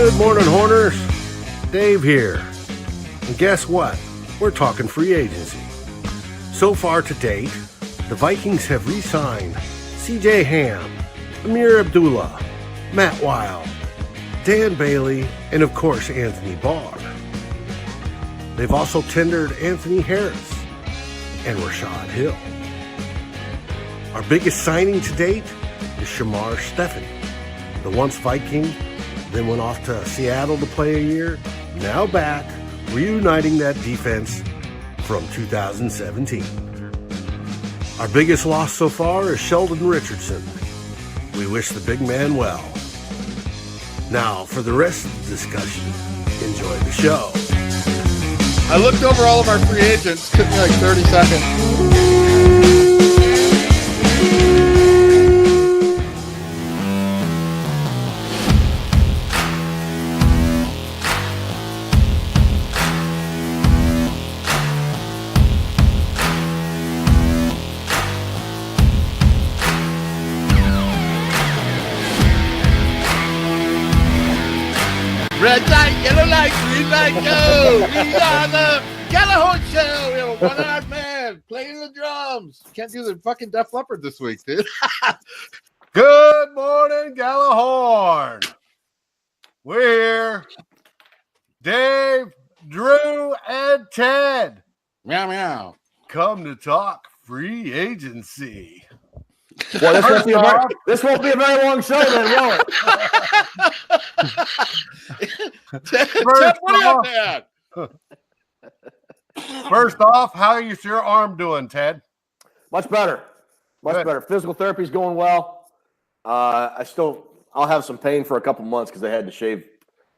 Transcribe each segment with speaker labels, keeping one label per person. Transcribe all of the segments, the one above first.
Speaker 1: Good morning, Horners. Dave here. And guess what? We're talking free agency. So far to date, the Vikings have re-signed C.J. Ham, Amir Abdullah, Matt Wile, Dan Bailey, and of course Anthony Barr. They've also tendered Anthony Harris and Rashod Hill. Our biggest signing to date is Shamar Stephen, the once Viking, then went off to Seattle to play a year, now back, reuniting that defense from 2017. Our biggest loss so far is Sheldon Richardson. We wish the big man well. Now, for the rest of the discussion, enjoy the show.
Speaker 2: I looked over all of our free agents. Took me like 30 seconds. Red light, yellow light, green light, go! We are the Gjallarhorn show! We have a one-eyed man playing the drums. Can't do the fucking Def Leppard this week, dude.
Speaker 1: Good morning, Gjallarhorn. We're here. Dave, Drew, and Ted.
Speaker 2: Meow, meow.
Speaker 1: Come to talk free agency.
Speaker 3: Well, this won't be a very long show then, will it?
Speaker 2: Ted, what are you up,
Speaker 1: First off, how is your arm doing, Ted?
Speaker 3: Much better. Much better. Physical therapy's going well. I'll have some pain for a couple months because I had to shave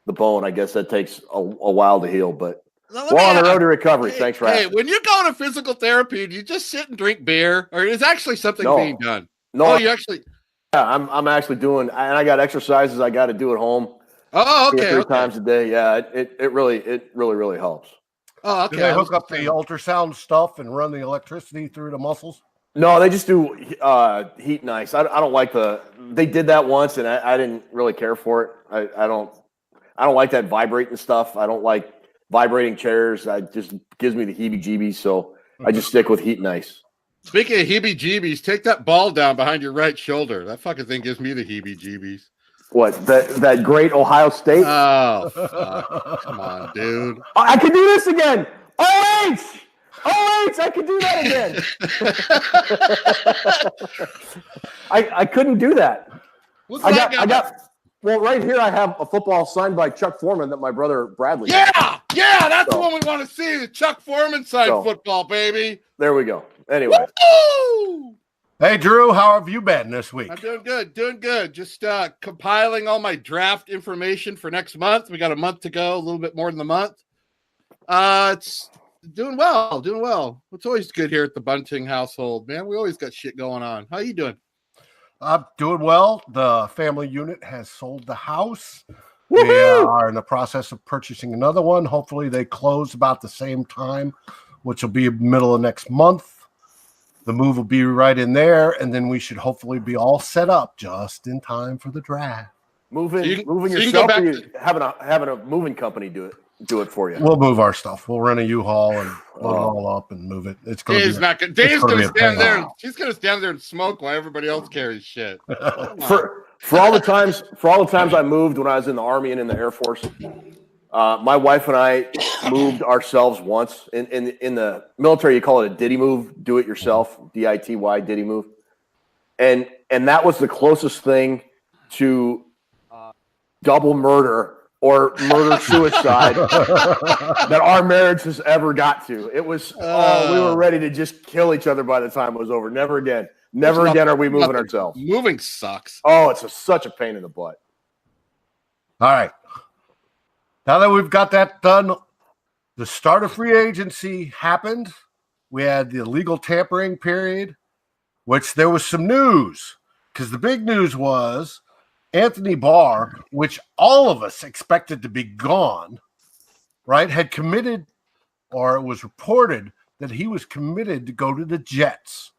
Speaker 3: the bone. I guess that takes a while to heal, but we're on the road to recovery. Thanks for asking.
Speaker 2: Hey, when you go to physical therapy, do you just sit and drink beer, or is actually something being done?
Speaker 3: No,
Speaker 2: you actually.
Speaker 3: Yeah, I'm actually doing, and I got exercises I got to do at home.
Speaker 2: Oh, okay.
Speaker 3: 2 or 3 times a day. Yeah, it really helps.
Speaker 2: Oh, okay.
Speaker 1: Do they hook up the ultrasound stuff and run the electricity through the muscles?
Speaker 3: No, they just do heat and ice. I don't like they did that once, and I didn't really care for it. I don't like that vibrating stuff. I don't like vibrating chairs. It just gives me the heebie-jeebies. So I just stick with heat and ice.
Speaker 2: Speaking of heebie-jeebies, take that ball down behind your right shoulder. That fucking thing gives me the heebie-jeebies.
Speaker 3: What, that great Ohio State?
Speaker 2: Oh, fuck. Come on, dude.
Speaker 3: I can do this again. OH! I can do that again. I couldn't do that. I got. Well, right here I have a football signed by Chuck Foreman that my brother Bradley.
Speaker 2: Yeah, that's the one we want to see. The Chuck Foreman signed football, baby.
Speaker 3: There we go. Anyway.
Speaker 2: Woo-hoo!
Speaker 1: Hey, Drew, how have you been this week?
Speaker 2: I'm doing good. Just compiling all my draft information for next month. We got a month to go, a little bit more than a month. It's doing well. It's always good here at the Bunting household, man. We always got shit going on. How you doing?
Speaker 1: I'm doing well. The family unit has sold the house.
Speaker 3: Woo-hoo!
Speaker 1: We are in the process of purchasing another one. Hopefully they close about the same time, which will be middle of next month. The move will be right in there, and then we should hopefully be all set up just in time for the draft.
Speaker 3: Moving yourself, or you having a moving company do it for you?
Speaker 1: We'll move our stuff. We'll rent a U-Haul and load it all up and move it. It's going
Speaker 2: Dave's not good. Dave's going to stand there. She's going to stand there and smoke while everybody else carries shit.
Speaker 3: For all the times I moved when I was in the Army and in the Air Force, my wife and I moved ourselves once. In the military, you call it a ditty move, do it yourself, DITY, ditty move. And that was the closest thing to double murder or murder-suicide that our marriage has ever got to. It was, we were ready to just kill each other by the time it was over. Never again. Never again are we moving ourselves.
Speaker 2: Moving sucks.
Speaker 3: Oh, it's such a pain in the butt.
Speaker 1: All right. Now that we've got that done, the start of free agency happened. We had the legal tampering period, which there was some news, because the big news was Anthony Barr, which all of us expected to be gone, right, had committed, or it was reported that he was committed to go to the Jets.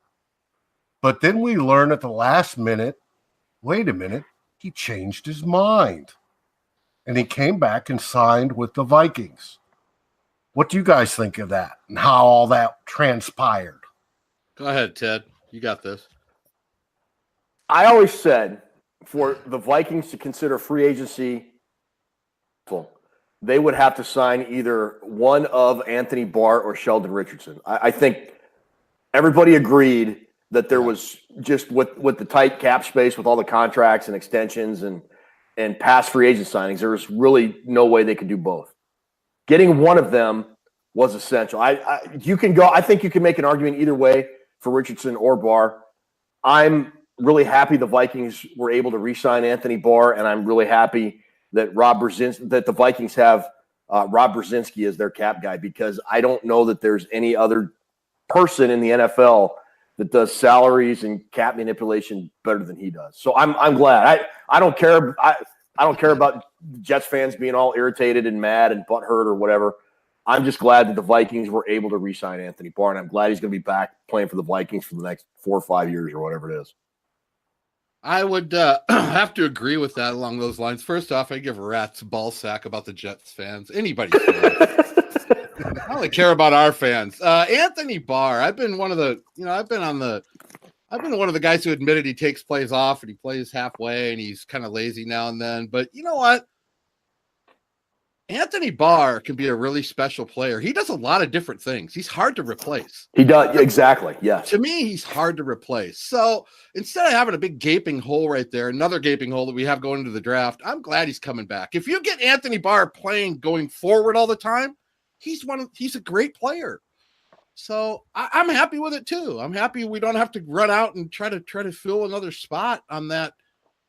Speaker 1: But then we learn at the last minute, wait a minute, he changed his mind. and he came back and signed with the Vikings. What do you guys think of that and how all that transpired?
Speaker 2: Go ahead, Ted. You got this.
Speaker 3: I always said for the Vikings to consider free agency, they would have to sign either one of Anthony Barr or Sheldon Richardson. I think everybody agreed that there was just with the tight cap space, with all the contracts and extensions and past free agent signings, there was really no way they could do both. Getting one of them was essential. I think you can make an argument either way for Richardson or Barr. I'm really happy the Vikings were able to re-sign Anthony Barr, and I'm really happy that that the Vikings have Rob Brzezinski as their cap guy, because I don't know that there's any other person in the NFL that does salaries and cap manipulation better than he does. So I'm glad. I don't care. I don't care about Jets fans being all irritated and mad and butthurt or whatever. I'm just glad that the Vikings were able to re-sign Anthony Barr, and I'm glad he's going to be back playing for the Vikings for the next 4 or 5 years or whatever it is.
Speaker 2: I would have to agree with that along those lines. First off, I give a rat's ball sack about the Jets fans. Anybody's fans. I only care about our fans. Anthony Barr. I've been one of the guys who admitted he takes plays off and he plays halfway and he's kind of lazy now and then. But you know what? Anthony Barr can be a really special player. He does a lot of different things. He's hard to replace.
Speaker 3: He does. Exactly. Yeah.
Speaker 2: To me, he's hard to replace. So instead of having a big gaping hole right there, another gaping hole that we have going into the draft, I'm glad he's coming back. If you get Anthony Barr playing going forward all the time, he's a great player. So I'm happy with it too. I'm happy we don't have to run out and try to fill another spot on that.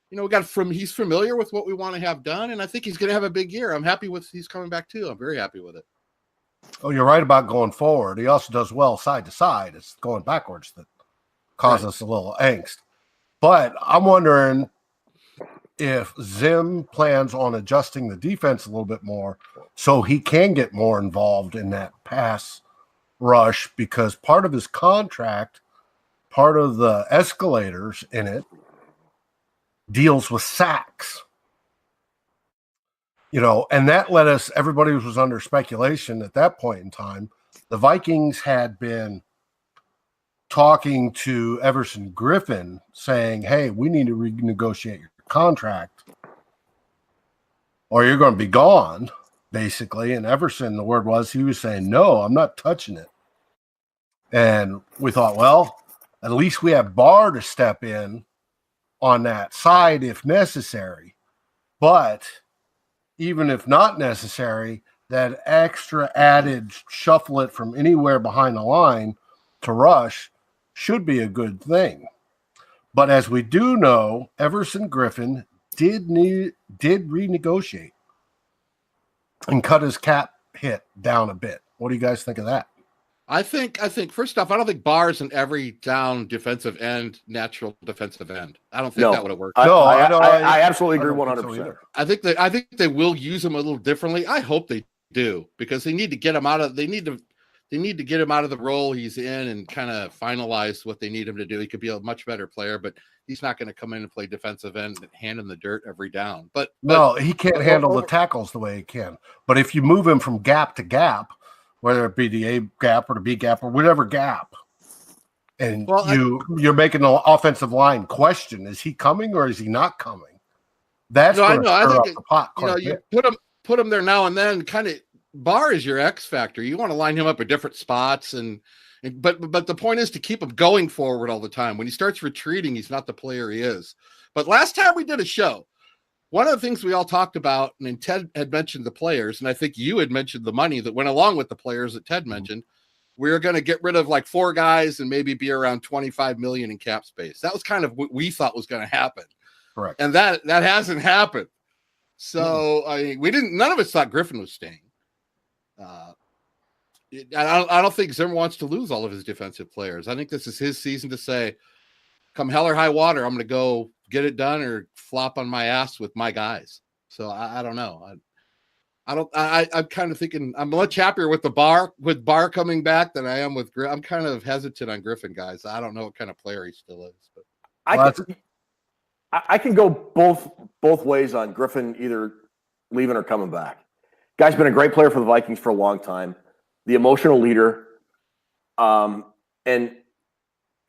Speaker 2: You know, he's familiar with what we want to have done, and I think he's going to have a big year. I'm happy he's coming back too. I'm very happy with it.
Speaker 1: Oh, you're right about going forward. He also does well side to side. It's going backwards that causes us a little angst. But I'm wondering if Zim plans on adjusting the defense a little bit more so he can get more involved in that pass rush, because part of his contract, part of the escalators in it, deals with sacks, and that led us, everybody was under speculation at that point in time. The Vikings had been talking to Everson Griffin saying, hey, we need to renegotiate your contract or you're going to be gone, basically. And Everson, the word was, he was saying, no, I'm not touching it. And we thought, well, at least we have Barr to step in on that side if necessary. But even if not necessary, that extra added shuffle it from anywhere behind the line to rush should be a good thing. But as we do know, Everson Griffin did renegotiate and cut his cap hit down a bit. What do you guys think of that?
Speaker 2: I think first off, I don't think Barr is an every down defensive end, natural defensive end. I don't think that would have worked.
Speaker 3: I absolutely agree 100%.
Speaker 2: I think they will use him a little differently. I hope they do, because they need to get him out of the role he's in and kind of finalize what they need him to do. He could be a much better player, but he's not going to come in and play defensive end and hand in the dirt every down. But
Speaker 1: he can't handle the tackles the way he can. But if you move him from gap to gap, whether it be the A gap or the B gap or whatever gap, and you're making the offensive line question, is he coming or is he not coming? That's going to stir up the pot.
Speaker 2: You put him there now and then. Kind of Barr is your X factor. You want to line him up at different spots, but the point is to keep him going forward all the time. When he starts retreating, he's not the player he is. But last time we did a show, one of the things we all talked about, and Ted had mentioned the players, and I think you had mentioned the money that went along with the players that Ted mentioned. We were going to get rid of like 4 guys and maybe be around $25 million in cap space. That was kind of what we thought was going to happen.
Speaker 1: Correct.
Speaker 2: And that hasn't happened. So none of us thought Griffin was staying. I don't think Zimmer wants to lose all of his defensive players. I think this is his season to say, come hell or high water, I'm going to go get it done or flop on my ass with my guys. So I don't know. I'm kind of thinking I'm much happier with Barr coming back than I am with Griffin. I'm kind of hesitant on Griffin, guys. I don't know what kind of player he still is. But
Speaker 3: I can go both ways on Griffin, either leaving or coming back. Guy's been a great player for the Vikings for a long time, the emotional leader, and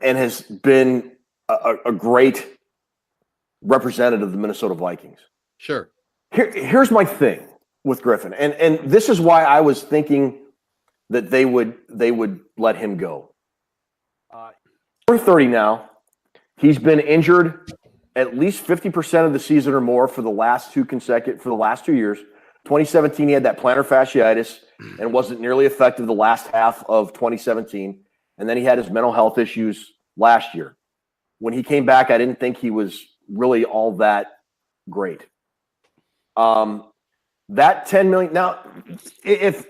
Speaker 3: has been a great representative of the Minnesota Vikings.
Speaker 2: Sure.
Speaker 3: Here's my thing with Griffin, and this is why I was thinking that they would let him go. We're 30 now. He's been injured at least 50% of the season or more for the last 2 years. 2017, he had that plantar fasciitis and wasn't nearly effective the last half of 2017. And then he had his mental health issues last year. When he came back, I didn't think he was really all that great. That $10 million. Now, if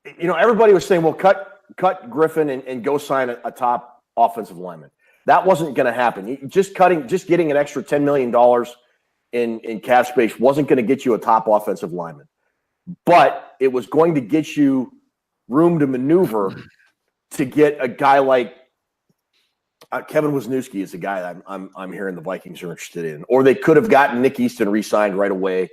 Speaker 3: everybody was saying, well, cut Griffin and go sign a top offensive lineman. That wasn't going to happen. Just getting an extra $10 million in cap space wasn't going to get you a top offensive lineman, but it was going to get you room to maneuver to get a guy like Kevin Wisniewski is the guy that I'm hearing the Vikings are interested in, or they could have gotten Nick Easton re-signed right away,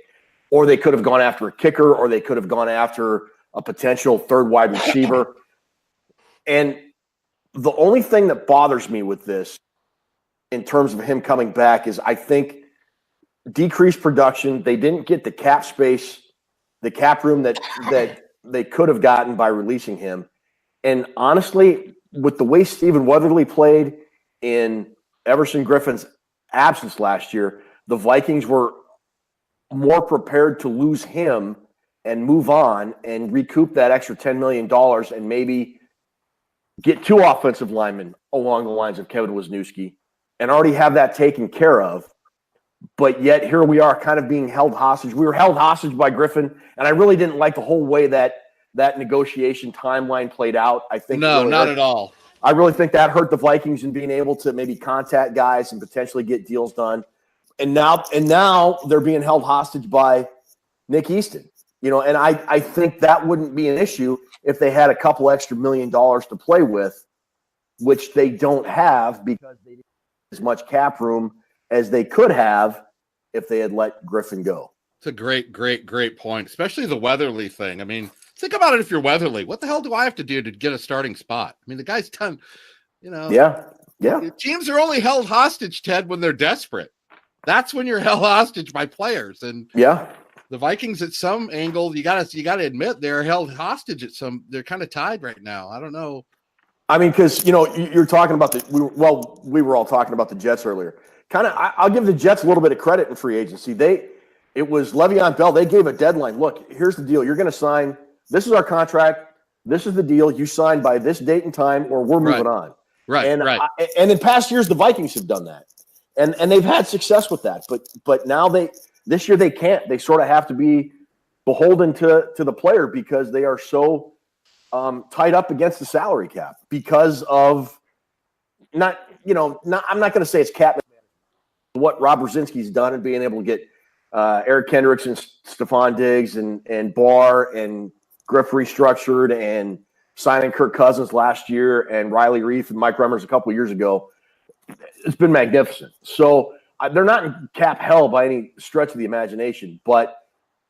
Speaker 3: or they could have gone after a kicker, or they could have gone after a potential third wide receiver. And the only thing that bothers me with this in terms of him coming back is I think decreased production. They didn't get the cap space, the cap room that they could have gotten by releasing him. And honestly, with the way Stephen Weatherly played in Everson Griffin's absence last year, the Vikings were more prepared to lose him and move on and recoup that extra $10 million and maybe get 2 offensive linemen along the lines of Kevin Wisniewski and already have that taken care of. But yet here we are kind of being held hostage. We were held hostage by Griffin, and I really didn't like the whole way that negotiation timeline played out. I think
Speaker 2: no, not at all.
Speaker 3: I really think that hurt the Vikings in being able to maybe contact guys and potentially get deals done. And now they're being held hostage by Nick Easton. And I think that wouldn't be an issue if they had a couple extra $1 million to play with, which they don't have because they didn't have as much cap room as they could have if they had let Griffin go.
Speaker 2: It's a great point, especially the Weatherly thing. I mean, think about it. If you're Weatherly, what the hell do I have to do to get a starting spot? I mean, the guy's done,
Speaker 3: Yeah.
Speaker 2: Teams are only held hostage, Ted, when they're desperate. That's when you're held hostage by players. And the Vikings at some angle, you gotta admit they're held hostage at some. They're kind of tied right now. I don't know.
Speaker 3: I mean, because you're talking about we were all talking about the Jets earlier. I'll give the Jets a little bit of credit in free agency. It was Le'Veon Bell. They gave a deadline. Look, here's the deal. You're going to sign. This is our contract. This is the deal. You sign by this date and time, or we're moving on.
Speaker 2: Right.
Speaker 3: And in past years, the Vikings have done that, and they've had success with that. But now this year they can't. They sort of have to be beholden to the player because they are so tied up against the salary cap because of I'm not going to say it's cap. What Rob Brzezinski's done and being able to get Eric Kendricks and Stephon Diggs and Barr and Griff restructured and signing Kirk Cousins last year and Riley Reif and Mike Remmers a couple of years ago, it's been magnificent. So they're not in cap hell by any stretch of the imagination, but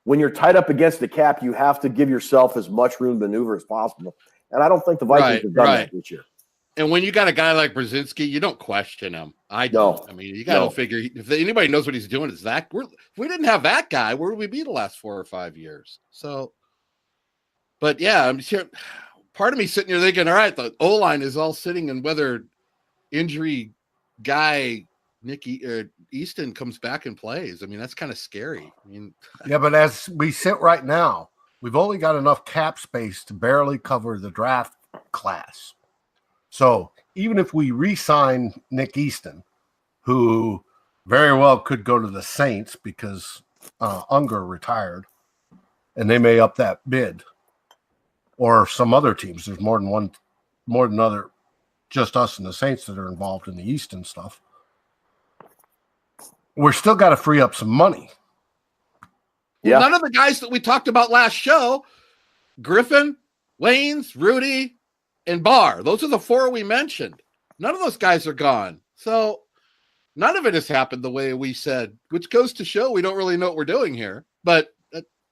Speaker 3: when you're tied up against the cap, you have to give yourself as much room to maneuver as possible. And I don't think the Vikings have done that this year.
Speaker 2: And when you got a guy like Brzezinski, you don't question him. I don't. I mean, you got to figure if anybody knows what he's doing, it's that. If we didn't have that guy, where would we be the last 4 or 5 years? So, but yeah, I'm sure. Part of me sitting here thinking, all right, the O-line is all sitting, and whether injury guy Easton comes back and plays. I mean, that's kind of scary. I mean,
Speaker 1: yeah, but as we sit right now, we've only got enough cap space to barely cover the draft class. So even if we re-sign Nick Easton, who very well could go to the Saints because Unger retired, and they may up that bid, or some other teams. There's more than other, just us and the Saints that are involved in the Easton stuff. We're still got to free up some money.
Speaker 2: Yeah. None of the guys that we talked about last show, Griffin, Lanes, Rudy, and Barr. Those are the 4 we mentioned. None of those guys are gone. So none of it has happened the way we said, which goes to show we don't really know what we're doing here. But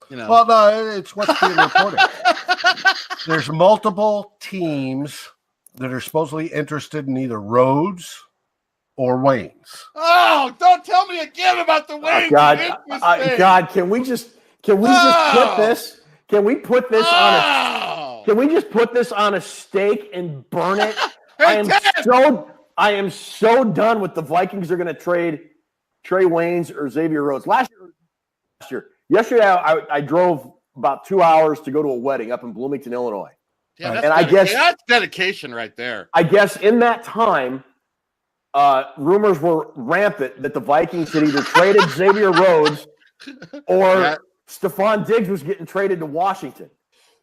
Speaker 1: Well, no, it's what's being reported. There's multiple teams that are supposedly interested in either Rhodes or Waynes.
Speaker 2: Oh, don't tell me again about the Waynes.
Speaker 3: God, can we just put this? Can we put this on a? Can we just put this on a stake and burn it?
Speaker 2: Hey,
Speaker 3: I am so done with the Vikings are going to trade Trey Waynes or Xavier Rhodes. Yesterday, I drove about 2 hours to go to a wedding up in Bloomington, Illinois.
Speaker 2: Yeah, that's dedication right there.
Speaker 3: I guess in that time, rumors were rampant that the Vikings had either traded Xavier Rhodes or Stephon Diggs was getting traded to Washington.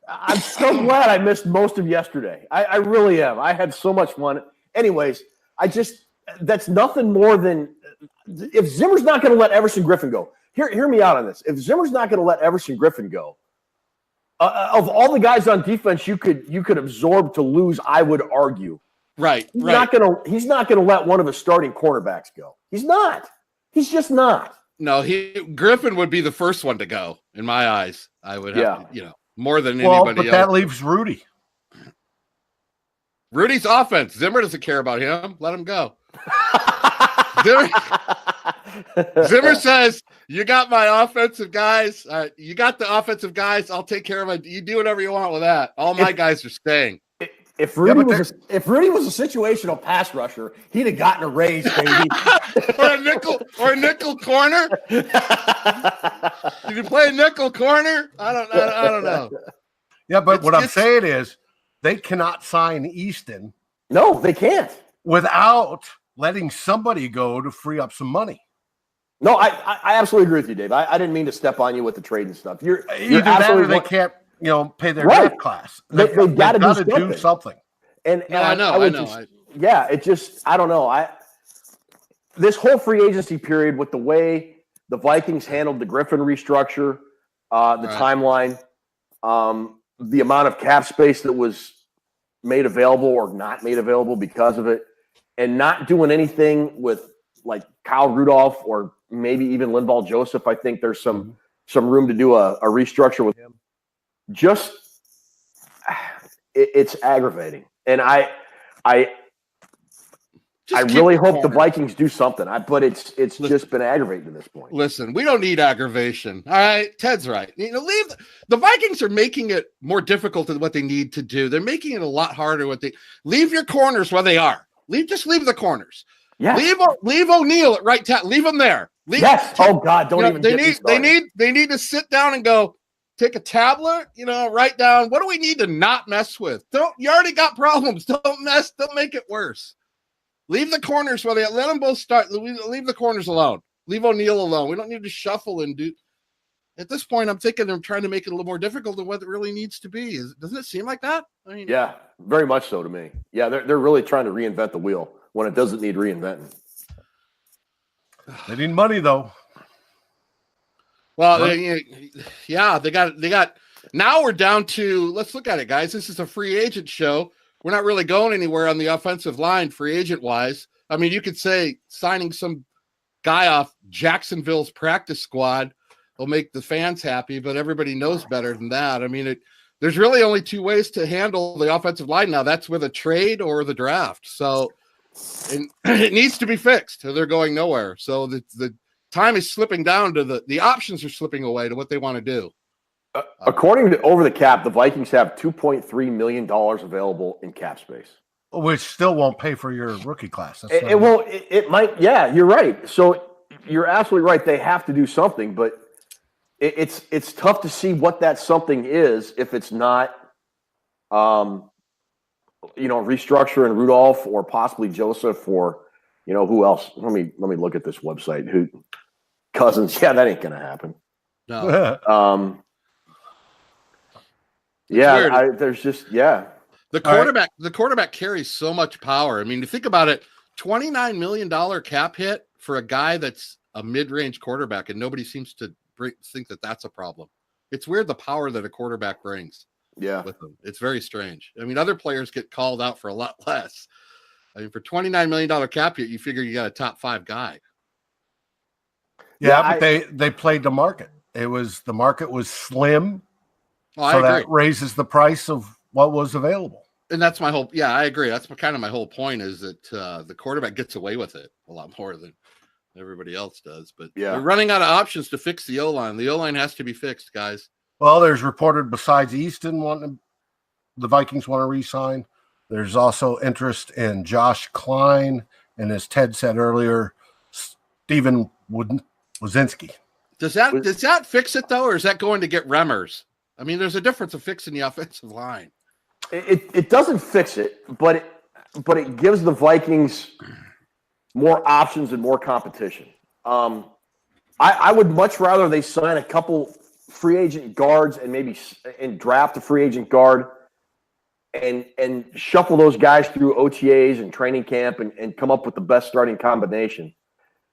Speaker 3: I'm so glad I missed most of yesterday. I really am. I had so much fun. Anyways, that's nothing more than if Zimmer's not going to let Everson Griffin go. Hear me out on this. If Zimmer's not going to let Everson Griffin go, of all the guys on defense you could absorb to lose, I would argue.
Speaker 2: Right.
Speaker 3: He's not gonna let one of his starting cornerbacks go. He's not. He's just not.
Speaker 2: No, Griffin would be the first one to go in my eyes. I would have to, more than anybody
Speaker 1: but
Speaker 2: else.
Speaker 1: That leaves Rudy.
Speaker 2: Rudy's offense. Zimmer doesn't care about him. Let him go. Zimmer says, you got my offensive guys. You got the offensive guys. I'll take care of it. You do whatever you want with that. All my guys are staying.
Speaker 3: If Rudy was a situational pass rusher, he'd have gotten a raise, baby.
Speaker 2: or a nickel corner. Did you play a nickel corner? I don't know.
Speaker 1: Yeah, but what I'm saying is they cannot sign Easton.
Speaker 3: No, they can't.
Speaker 1: Without letting somebody go to free up some money.
Speaker 3: No, I absolutely agree with you, Dave. I didn't mean to step on you with the trade and stuff. You're
Speaker 1: absolutely they can't pay their draft class. They've got to do something.
Speaker 2: I know.
Speaker 3: It just I don't know. This whole free agency period with the way the Vikings handled the Griffin restructure, timeline, the amount of cap space that was made available or not made available because of it, and not doing anything with like Kyle Rudolph or maybe even Linval Joseph. I think there's some room to do a restructure with him. It's aggravating. And I really hope the Vikings do something. But it's just been aggravating to this point.
Speaker 2: Listen, we don't need aggravation. All right, Ted's right. Leave the Vikings are making it more difficult than what they need to do. They're making it a lot harder. Leave your corners where they are. Just leave the corners.
Speaker 3: Yeah.
Speaker 2: Leave O'Neal at right tackle. Leave him there.
Speaker 3: Oh God, don't even.
Speaker 2: They need to sit down and go. Take a tablet, write down what do we need to not mess with. You already got problems. Don't make it worse. Leave the corners where let them both start. Leave the corners alone. Leave O'Neal alone. We don't need to shuffle and do. At this point, I'm thinking they're trying to make it a little more difficult than what it really needs to be. Doesn't it seem like that?
Speaker 3: Yeah, very much so to me. Yeah, they're really trying to reinvent the wheel when it doesn't need reinventing.
Speaker 1: They need money though.
Speaker 2: Well, they got. Now we're down to. Let's look at it, guys. This is a free agent show. We're not really going anywhere on the offensive line, free agent wise. I mean, you could say signing some guy off Jacksonville's practice squad will make the fans happy, but everybody knows better than that. I mean, there's really only two ways to handle the offensive line now. That's with a trade or the draft. So it needs to be fixed, or they're going nowhere. So the time is slipping down to the options are slipping away to what they want to do.
Speaker 3: According to Over the Cap, the Vikings have $2.3 million available in cap space,
Speaker 1: which still won't pay for your rookie class.
Speaker 3: It might. Yeah, you're right. So you're absolutely right. They have to do something, but it's tough to see what that something is if it's not, restructure and Rudolph or possibly Joseph or who else. Let me look at this website. Cousins? Yeah, that ain't gonna happen.
Speaker 2: No.
Speaker 3: There's just
Speaker 2: The quarterback. The quarterback carries so much power. I mean, to think about it, $29 million cap hit for a guy that's a mid-range quarterback, and nobody seems to think that that's a problem. It's weird the power that a quarterback brings.
Speaker 3: Yeah,
Speaker 2: with them, it's very strange. I mean, other players get called out for a lot less. I mean, for $29 million cap hit, you figure you got a top 5 guy.
Speaker 1: Yeah, but they played the market. The market was slim.
Speaker 2: Oh,
Speaker 1: so
Speaker 2: I
Speaker 1: that
Speaker 2: agree.
Speaker 1: raises the price of what was available.
Speaker 2: And that's my whole. Yeah, I agree. That's kind of my whole point is that the quarterback gets away with it a lot more than everybody else does. But they're running out of options to fix the O-line. The O-line has to be fixed, guys.
Speaker 1: Well, there's reported besides Easton the Vikings want to re-sign. There's also interest in Josh Kline, and as Ted said earlier, Stephen Brzezinski.
Speaker 2: Does that fix it though, or is that going to get Remmers? I mean, there's a difference of fixing the offensive line.
Speaker 3: It doesn't fix it, but it gives the Vikings more options and more competition. I would much rather they sign a couple free agent guards and maybe draft a free agent guard and shuffle those guys through OTAs and training camp and come up with the best starting combination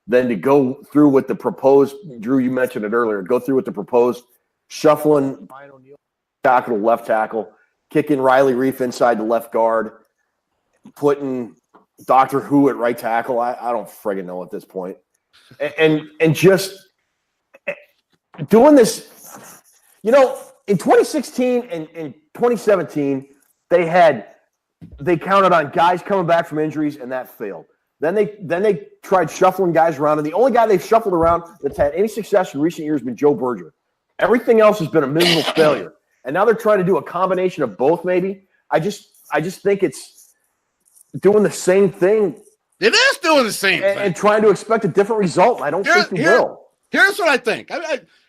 Speaker 3: than to go through with the proposed, Drew, you mentioned it earlier, go through with the proposed shuffling Brian O'Neill tackle to left tackle, kicking Riley Reef inside the left guard, putting Dr. Who at right tackle. I don't friggin' know at this point. And just doing this, in 2016 and 2017, they counted on guys coming back from injuries, and that failed. Then they tried shuffling guys around, and the only guy they've shuffled around that's had any success in recent years has been Joe Berger. Everything else has been a miserable failure. And now they're trying to do a combination of both, maybe. I just think it's doing the same thing.
Speaker 2: It is doing the same thing.
Speaker 3: And trying to expect a different result. I don't think they will.
Speaker 2: Here's what I think.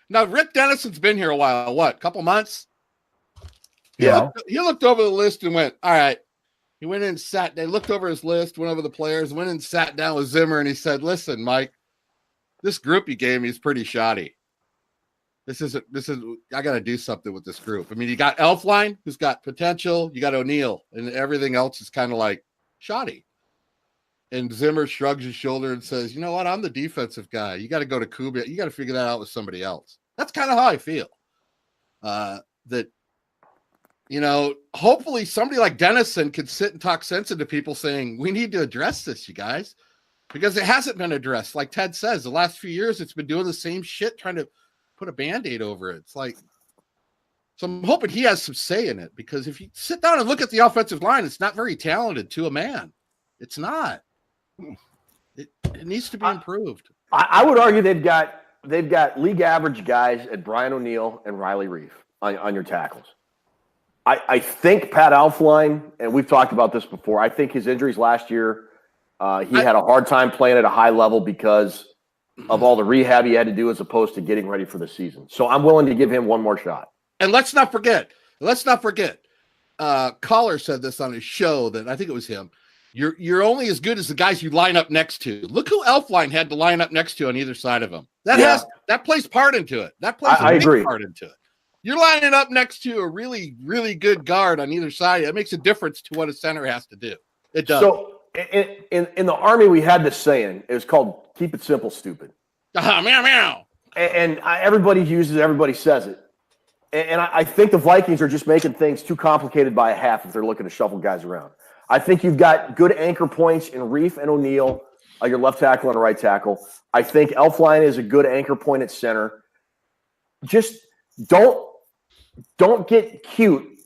Speaker 2: Now, Rick Dennison's been here a while. What, a couple months?
Speaker 3: Yeah.
Speaker 2: He looked over the list and went, all right. He went in and sat. They looked over his list, went over the players, went in and sat down with Zimmer, and he said, listen, Mike, this group you gave me is pretty shoddy. I got to do something with this group. I mean, you got Elflein, who's got potential. You got O'Neill, and everything else is kind of like shoddy. And Zimmer shrugs his shoulder and says, you know what? I'm the defensive guy. You got to go to Kubiak. You got to figure that out with somebody else. That's kind of how I feel. Hopefully somebody like Dennison could sit and talk sense into people saying, we need to address this, you guys, because it hasn't been addressed. Like Ted says, the last few years, it's been doing the same shit, trying to put a Band-Aid over it. It's like, so I'm hoping he has some say in it, because if you sit down and look at the offensive line, it's not very talented to a man. It's not. It needs to be improved.
Speaker 3: I would argue they've got league average guys at Brian O'Neill and Riley Reef on your tackles. I think Pat Elflein, and we've talked about this before, I think his injuries last year, he had a hard time playing at a high level because of all the rehab he had to do as opposed to getting ready for the season. So I'm willing to give him one more shot.
Speaker 2: And let's not forget, Collar said this on his show that I think it was him. You're only as good as the guys you line up next to. Look who Elflein had to line up next to on either side of him. That plays part into it. That plays a big part into it. You're lining up next to a really, really good guard on either side. It makes a difference to what a center has to do. It does.
Speaker 3: So in the Army, we had this saying. It was called "Keep it simple, stupid."
Speaker 2: Meow meow.
Speaker 3: And everybody uses it. Everybody says it. And I think the Vikings are just making things too complicated by a half if they're looking to shuffle guys around. I think you've got good anchor points in Reef and O'Neill, your left tackle and right tackle. I think Elflein is a good anchor point at center. Just don't get cute.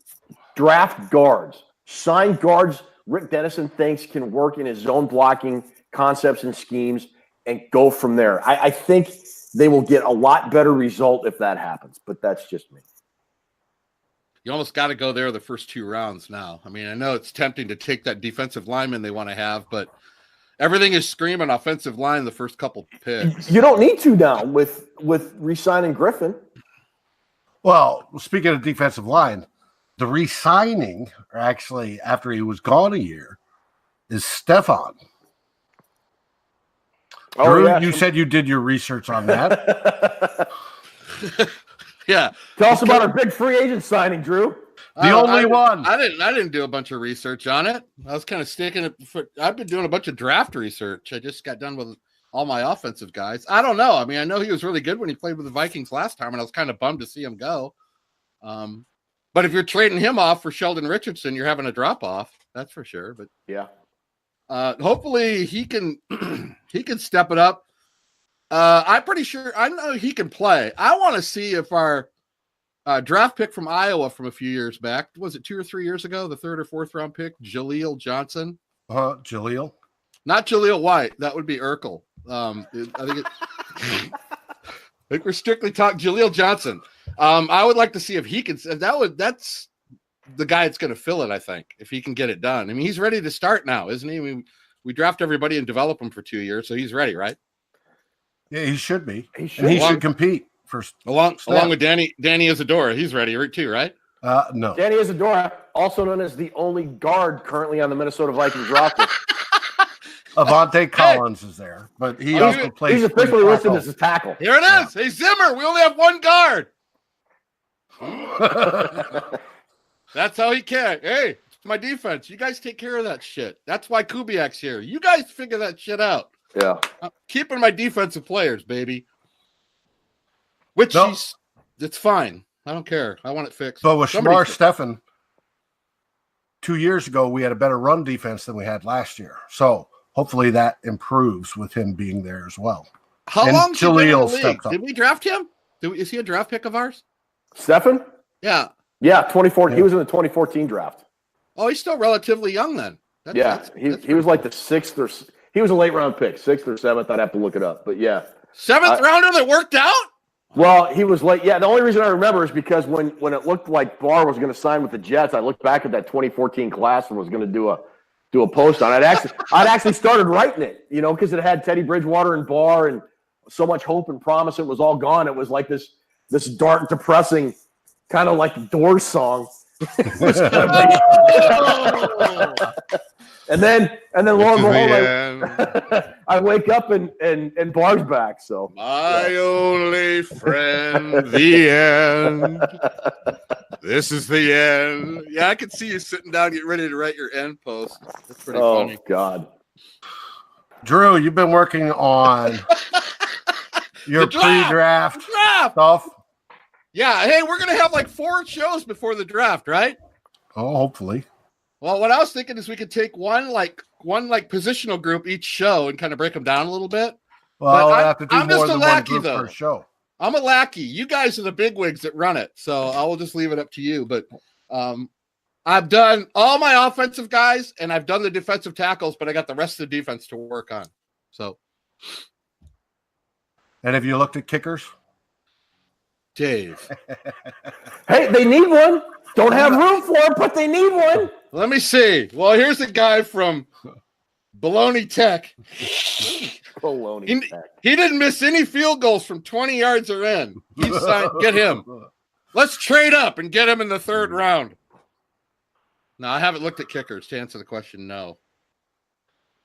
Speaker 3: Draft guards. Sign guards Rick Dennison thinks can work in his zone blocking concepts and schemes and go from there. I think they will get a lot better result if that happens, but that's just me.
Speaker 2: You almost got to go there the first 2 rounds now. I mean, I know it's tempting to take that defensive lineman they want to have, but everything is screaming offensive line the first couple picks.
Speaker 3: You don't need to now with re-signing Griffin.
Speaker 1: Well, speaking of defensive line, the re-signing, or actually after he was gone a year, is Stefan.
Speaker 3: Oh,
Speaker 1: Drew,
Speaker 3: yeah.
Speaker 1: you said you did your research on that.
Speaker 2: Yeah.
Speaker 3: Tell us about our big free agent signing, Drew.
Speaker 1: The only one.
Speaker 2: I didn't do a bunch of research on it. I was kind of sticking it. I've been doing a bunch of draft research. I just got done with all my offensive guys. I don't know. I mean, I know he was really good when he played with the Vikings last time, and I was kind of bummed to see him go. But if you're trading him off for Sheldon Richardson, you're having a drop off. That's for sure. But
Speaker 3: yeah,
Speaker 2: hopefully he can he can step it up. I'm pretty sure. I know he can play. I want to see if our draft pick from Iowa from a few years back, was it 2 or 3 years ago, the 3rd or 4th round pick, Jaleel Johnson.
Speaker 1: Jaleel?
Speaker 2: Not Jaleel White. That would be Urkel. I think we're strictly talking Jaleel Johnson. I would like to see if he can. That's the guy that's going to fill it. I think if he can get it done. I mean, he's ready to start now, isn't he? I mean, we draft everybody and develop him for 2 years, so he's ready, right?
Speaker 1: Yeah, he should be.
Speaker 3: He should.
Speaker 1: And he should compete for
Speaker 2: along with Danny Isadora. He's ready too, right?
Speaker 3: No. Danny Isadora, also known as the only guard currently on the Minnesota Vikings roster.
Speaker 1: Avante Collins is there, but he also plays.
Speaker 3: He's officially listed as a tackle.
Speaker 2: Here it is. Hey, Zimmer, we only have one guard. That's how he can. Hey, it's my defense. You guys take care of that shit. That's why Kubiak's here. You guys figure that shit out.
Speaker 3: Yeah.
Speaker 2: I'm keeping my defensive players, baby. It's fine. I don't care. I want it fixed.
Speaker 1: But with Shamar Stephen, 2 years ago, we had a better run defense than we had last year. So hopefully that improves with him being there as well.
Speaker 2: How long has he been in the league? Did we draft him? Is he a draft pick of ours?
Speaker 3: Stephen?
Speaker 2: Yeah.
Speaker 3: Yeah, 2014. Yeah. He was in the 2014 draft.
Speaker 2: Oh, he's still relatively young then.
Speaker 3: He was like the 6th or he was a late round pick, 6th or 7th. I'd have to look it up, but yeah.
Speaker 2: 7th rounder that worked out?
Speaker 3: Well, he was late. Yeah, the only reason I remember is because when it looked like Barr was going to sign with the Jets, I looked back at that 2014 class and was going to do a post on it. I'd actually started writing it, because it had Teddy Bridgewater and Barr and so much hope and promise. It was all gone. It was like this dark, depressing, kind of like Doors song. And then lo and behold, I wake up and Barr's back. So
Speaker 2: my only friend, the end. This is the end. Yeah, I could see you sitting down, getting ready to write your end post. That's pretty funny.
Speaker 3: Oh God,
Speaker 1: Drew, you've been working on your pre-draft stuff.
Speaker 2: Yeah, hey, we're gonna have like 4 shows before the draft, right?
Speaker 1: Oh, hopefully.
Speaker 2: Well, what I was thinking is we could take one positional group each show and kind of break them down a little bit.
Speaker 1: Well, I have to do
Speaker 2: I'm
Speaker 1: more
Speaker 2: just
Speaker 1: than
Speaker 2: a lackey,
Speaker 1: one group
Speaker 2: though.
Speaker 1: per show.
Speaker 2: I'm a lackey. You guys are the bigwigs that run it, so I will just leave it up to you. But I've done all my offensive guys, and I've done the defensive tackles, but I got the rest of the defense to work on. So,
Speaker 1: and have you looked at kickers?
Speaker 2: Dave.
Speaker 3: Hey, they need one. Don't have room for it, but they need one.
Speaker 2: Let me see. Well, here's a guy from Baloney Tech. He didn't miss any field goals from 20 yards or in. He's signed. Get him. Let's trade up and get him in the 3rd round. No, I haven't looked at kickers. To answer the question, no.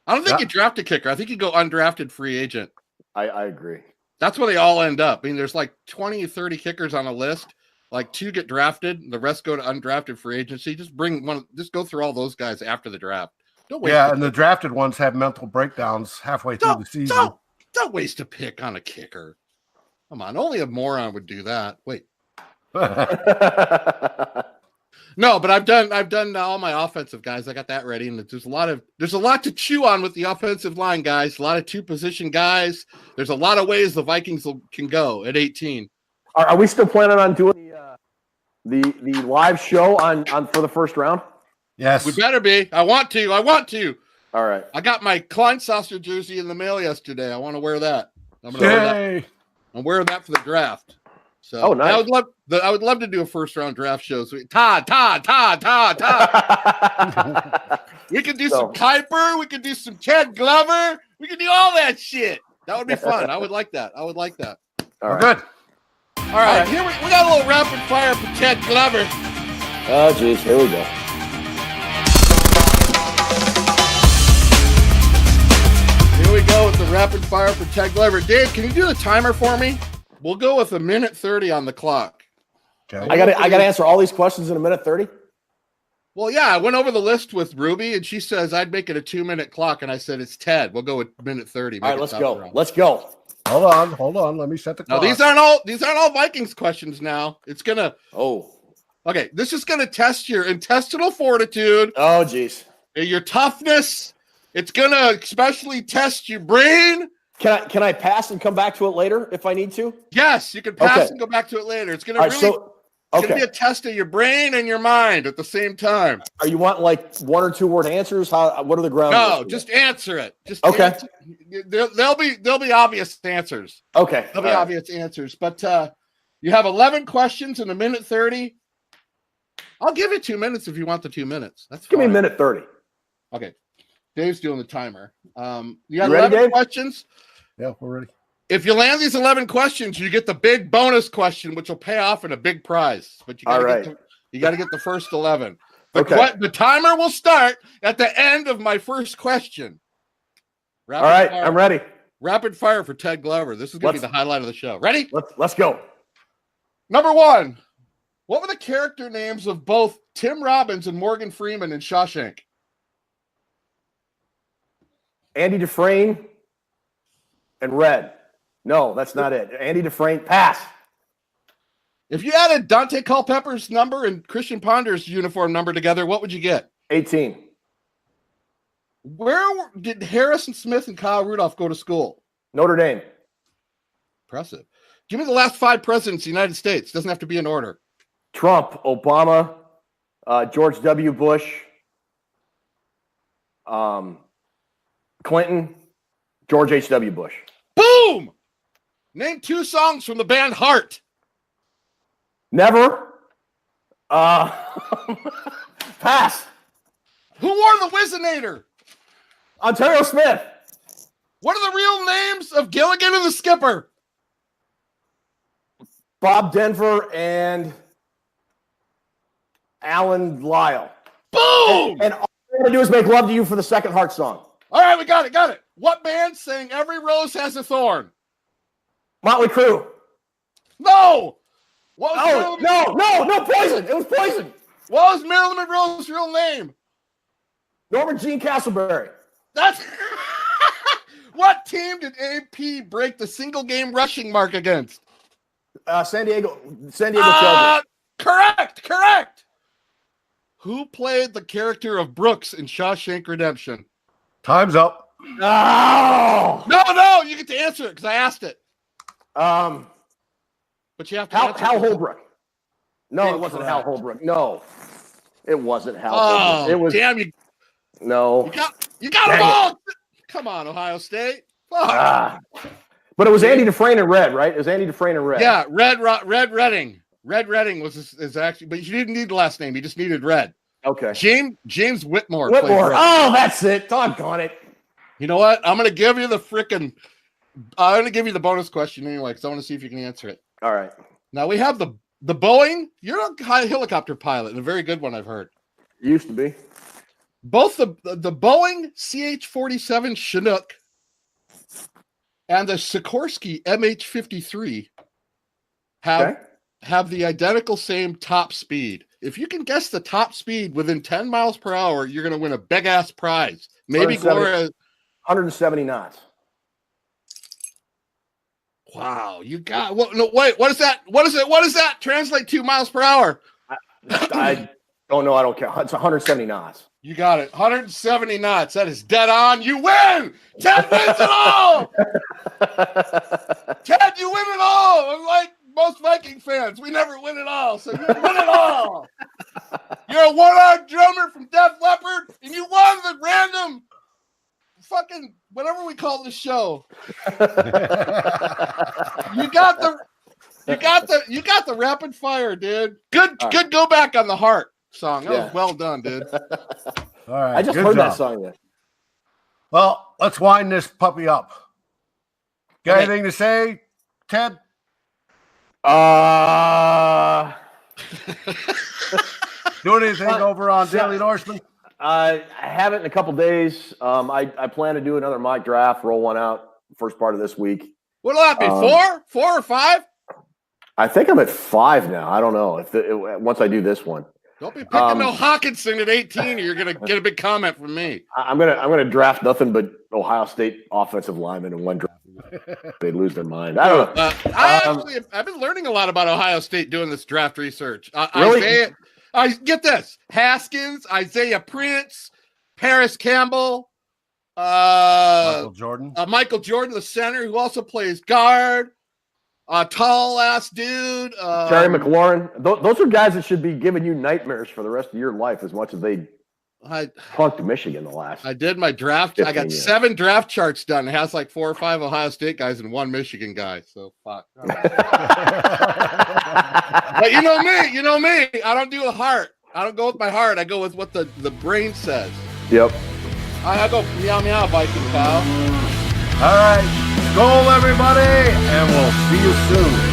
Speaker 2: I don't think you draft a kicker. I think you go undrafted free agent.
Speaker 3: I agree.
Speaker 2: That's where they all end up. I mean, there's like 20 or 30 kickers on a list. Like 2 get drafted, the rest go to undrafted free agency. Just go through all those guys after the draft. Don't waste
Speaker 1: and the drafted ones have mental breakdowns halfway through the season.
Speaker 2: Don't waste a pick on a kicker. Come on, only a moron would do that. Wait. No, but I've done all my offensive guys. I got that ready, and there's a lot to chew on with the offensive line guys. A lot of 2-position guys. There's a lot of ways the Vikings can go at 18.
Speaker 3: Are we still planning on doing the live show on for the 1st round?
Speaker 2: Yes, we better be. I want to.
Speaker 3: All right.
Speaker 2: I got my Klein Saucer jersey in the mail yesterday. I want to wear that. I'm gonna wear that. I'm wearing that for the draft. So
Speaker 3: nice.
Speaker 2: I would love to do a 1st round draft show. So Todd. We could do some Kuiper. We could do some Ted Glover. We could do all that shit. That would be fun. I would like that.
Speaker 3: All right.
Speaker 1: Good.
Speaker 2: All right. Here we got a little rapid fire for Ted Glover.
Speaker 3: Oh, geez. Here we go.
Speaker 2: Here we go with the rapid fire for Ted Glover. Dave, can you do the timer for me? We'll go with 1:30 on the clock.
Speaker 3: Okay. I got to answer all these questions in 1:30.
Speaker 2: Well, yeah, I went over the list with Ruby, and she says I'd make it a 2-minute clock, and I said it's Ted. We'll go with 1:30.
Speaker 3: All right, let's go. Let's go.
Speaker 1: Hold on. Let me set the clock.
Speaker 2: No, these aren't all Vikings questions. Now it's gonna.
Speaker 3: Oh.
Speaker 2: Okay, this is gonna test your intestinal fortitude.
Speaker 3: Oh, geez.
Speaker 2: Your toughness. It's gonna especially test your brain.
Speaker 3: Can I pass and come back to it later if I need to?
Speaker 2: Yes, you can pass and go back to it later. It's going to it's gonna be a test of your brain and your mind at the same time.
Speaker 3: Are you want like 1 or 2 word answers? What are the ground?
Speaker 2: No, just answer it. Just answer. There'll be obvious answers.
Speaker 3: Okay.
Speaker 2: There'll be obvious answers. But you have 11 questions in 1:30. I'll give you 2 minutes if you want the 2 minutes. That's fine.
Speaker 3: Give me 1:30.
Speaker 2: Okay. Dave's doing the timer. You got
Speaker 3: you ready,
Speaker 2: 11
Speaker 3: Dave?
Speaker 2: questions.
Speaker 1: Yeah, we're ready.
Speaker 2: If you land these 11 questions, you get the big bonus question, which will pay off in a big prize. But you got to get the first 11. The timer will start at the end of my first question.
Speaker 3: All right, fire. I'm ready.
Speaker 2: Rapid fire for Ted Glover. This is going to be the highlight of the show. Ready?
Speaker 3: Let's go.
Speaker 2: Number 1. What were the character names of both Tim Robbins and Morgan Freeman in Shawshank?
Speaker 3: Andy Dufresne and Red. No, that's not it. Andy Dufresne, pass.
Speaker 2: If you added Dante Culpepper's number and Christian Ponder's uniform number together, what would you get?
Speaker 3: 18.
Speaker 2: Where did Harrison Smith and Kyle Rudolph go to school?
Speaker 3: Notre Dame.
Speaker 2: Impressive. Give me the last 5 presidents of the United States. Doesn't have to be in order.
Speaker 3: Trump, Obama, George W. Bush, Clinton, George H.W. Bush.
Speaker 2: Boom! Name 2 songs from the band Heart.
Speaker 3: Never. Pass.
Speaker 2: Who wore the Wizinator?
Speaker 3: Ontario Smith.
Speaker 2: What are the real names of Gilligan and the Skipper?
Speaker 3: Bob Denver and Alan Lyle.
Speaker 2: Boom!
Speaker 3: And all I'm going to do is make love to you for the second Heart song.
Speaker 2: All right, we got it. What band sang Every Rose Has a Thorn?
Speaker 3: Motley Crue.
Speaker 2: No!
Speaker 3: No, Poison. It was Poison.
Speaker 2: What was Marilyn Monroe's real name?
Speaker 3: Norman Jean Castleberry.
Speaker 2: That's what team did AP break the single game rushing mark against?
Speaker 3: San Diego Chargers.
Speaker 2: Correct. Who played the character of Brooks in Shawshank Redemption?
Speaker 1: Time's up.
Speaker 3: Oh!
Speaker 2: No, you get to answer it because I asked it. But you have to
Speaker 3: Hal Holbrook. No, it wasn't Hal Holbrook. No, it wasn't Hal Holbrook. It was.
Speaker 2: Damn you!
Speaker 3: No,
Speaker 2: you got them all. Come on, Ohio State.
Speaker 3: But it was Andy Dufresne and Red, right? It was Andy Dufresne and Red.
Speaker 2: Yeah, Red Redding. Red Redding is actually, but you didn't need the last name. You just needed Red.
Speaker 3: Okay.
Speaker 2: James Whitmore.
Speaker 3: Oh, that's it. Doggone it.
Speaker 2: You know what? I'm going to give you the bonus question anyway because I want to see if you can answer it.
Speaker 3: All right.
Speaker 2: Now we have the Boeing. You're a helicopter pilot and a very good one, I've heard.
Speaker 3: Used to be.
Speaker 2: Both the Boeing CH-47 Chinook and the Sikorsky MH-53 have the identical same top speed. If you can guess the top speed within 10 miles per hour, you're going to win a big-ass prize. Maybe Gloria...
Speaker 3: 170 knots.
Speaker 2: Wow, you got... wait, what is that? What is that? Translate 2 miles per hour.
Speaker 3: I don't know. I don't care. It's 170 knots.
Speaker 2: You got it. 170 knots. That is dead on. You win. Ted wins it all. Ted, you win it all. Unlike most Viking fans, we never win it all. So you win it all. You're a one-armed drummer from Def Leppard, and you won the random fucking whatever we call this show. You got the rapid fire, dude. Good go back on the Heart song. That was well done, dude.
Speaker 1: All right.
Speaker 3: I just heard that song yet.
Speaker 1: Well, let's wind this puppy up. Got anything to say, Ted? Doing anything over on Daily Norseman?
Speaker 3: I haven't in a couple days. I plan to do another mock draft, roll one out first part of this week.
Speaker 2: What'll that be? 4 or 5?
Speaker 3: I think I'm at 5 now. I don't know once I do this one.
Speaker 2: Don't be picking no Hawkinson at 18, or you're gonna get a big comment from me.
Speaker 3: I'm gonna draft nothing but Ohio State offensive linemen in one draft. They lose their mind. I don't know.
Speaker 2: I've been learning a lot about Ohio State doing this draft research.
Speaker 3: Really?
Speaker 2: Get this: Haskins, Isaiah Prince, Paris Campbell,
Speaker 1: Michael Jordan.
Speaker 2: Michael Jordan, the center, who also plays guard. Tall ass dude.
Speaker 3: Terry McLaurin. Those are guys that should be giving you nightmares for the rest of your life as much as they punked Michigan the last.
Speaker 2: I did my draft. I got 7 draft charts done. It has like 4 or 5 Ohio State guys and 1 Michigan guy. So fuck. But you know me. I don't do a heart. I don't go with my heart. I go with what the brain says.
Speaker 3: Yep.
Speaker 2: I go meow meow Viking pal.
Speaker 1: All right. Goal, everybody, and we'll see you soon.